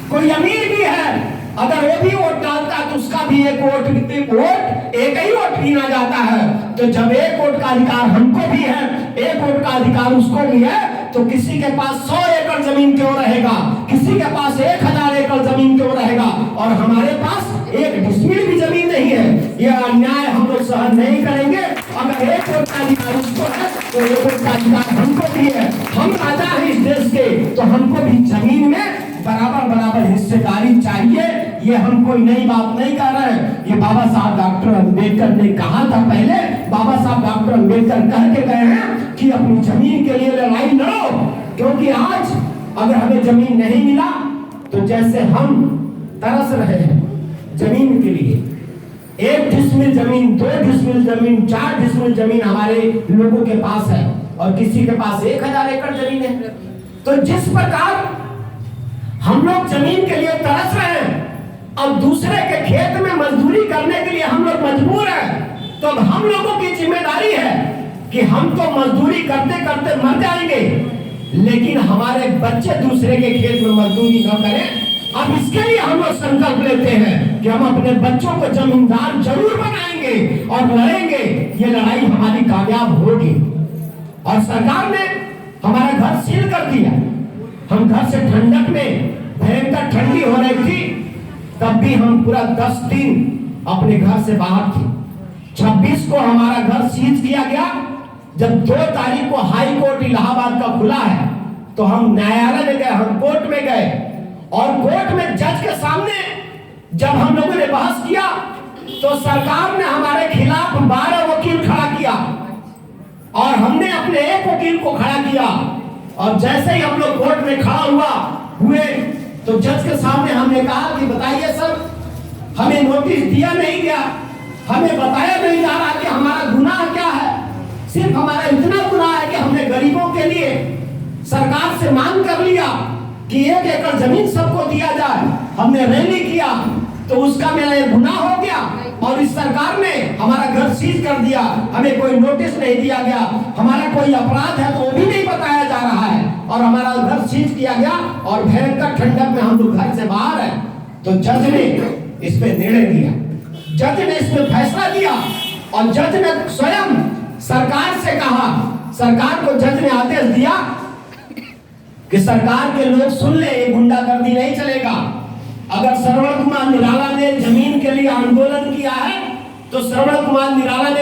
कोई अमीर भी है, अगर वो भी वोट डालता है तो उसका भी एक एक ही वोट गिना जाता है। तो जब एक वोट का अधिकार हमको भी है, एक वोट का अधिकार उसको भी है, तो किसी के पास 100 एकड़ जमीन क्यों रहेगा, किसी के पास 1000 एकड़ जमीन क्यों रहेगा, और हमारे पास 1 डिसमिल भी जमीन नहीं है। यह अन्याय हम लोग सहन नहीं करेंगे। अगर एक वोट का अधिकार उसको है तो एक वोट का अधिकार हमको भी है। हम राजा हैं इस देश के, तो हमको भी जमीन में बराबर बराबर हिस्सेदारी चाहिए। ये हम कोई नई बात नहीं कर रहे हैं, ये बाबा साहब डॉक्टर अम्बेडकर ने कहा था। पहले बाबा साहब डॉक्टर अम्बेडकर कह के गए हैं कि अपनी जमीन के लिए लड़ाई लड़ो, क्योंकि आज अगर हमें जमीन नहीं मिला तो जैसे हम तरस रहे हैं जमीन के लिए, 1 डिसमिल जमीन, 2 डिसमिल जमीन, 4 डिसमिल जमीन हमारे लोगों के पास है और किसी के पास 1000 एकड़ जमीन है। तो जिस प्रकार हम लोग जमीन के लिए तरस रहे हैं, अब दूसरे के खेत में मजदूरी करने के लिए हम लोग मजबूर हैं, तो अब हम लोगों की जिम्मेदारी है कि हम तो मजदूरी करते करते मर जाएंगे, लेकिन हमारे बच्चे दूसरे के खेत में मजदूरी न करें। अब इसके लिए हम लोग संकल्प लेते हैं कि हम अपने बच्चों को जमींदार जरूर बनाएंगे और लड़ेंगे। ये लड़ाई हमारी कामयाब होगी। और सरकार ने हमारा घर सील कर दिया। हम घर से ठंडक में, भयंकर ठंडी हो रही थी, तब भी हम पूरा 10 दिन अपने घर से बाहर थे। 26 को हमारा घर सीज किया गया। जब 2 तारीख को हाई कोर्ट इलाहाबाद का खुला है, तो हम न्यायालय में गए, हम कोर्ट में गए, और कोर्ट में जज के सामने जब हम लोगों ने बहस किया तो सरकार ने हमारे खिलाफ 12 वकील खड़ा किया और हमने अपने एक वकील को खड़ा किया। और जैसे ही हम लोग कोर्ट में खड़ा हुए तो जज के सामने हमने कहा कि बताइए सर, हमें नोटिस दिया नहीं गया, हमें बताया नहीं जा रहा कि हमारा गुनाह क्या है। सिर्फ हमारा इतना गुनाह है कि हमने गरीबों के लिए सरकार से मांग कर लिया कि 1 एकड़ जमीन सबको दिया जाए, हमने रैली किया, तो उसका मेरा एक गुनाह हो गया और इस सरकार ने हमारा घर सीज कर दिया। हमें कोई नोटिस नहीं दिया गया, हमारा कोई अपराध है तो वो भी नहीं बताया जा रहा है, और हमारा घर सीज किया गया और भयंकर ठंडक में हम लोग घर से बाहर हैं। तो जज ने इस पे निर्णय दिया, जज ने इस पे फैसला दिया, और जज ने स्वयं सरकार से कहा, सरकार को जज ने आदेश दिया कि सरकार के लोग सुन ले, ये गुंडागर्दी नहीं चलेगा। अगर श्रवण कुमार निराला ने जमीन के लिए आंदोलन किया है तो श्रवण कुमार निराला ने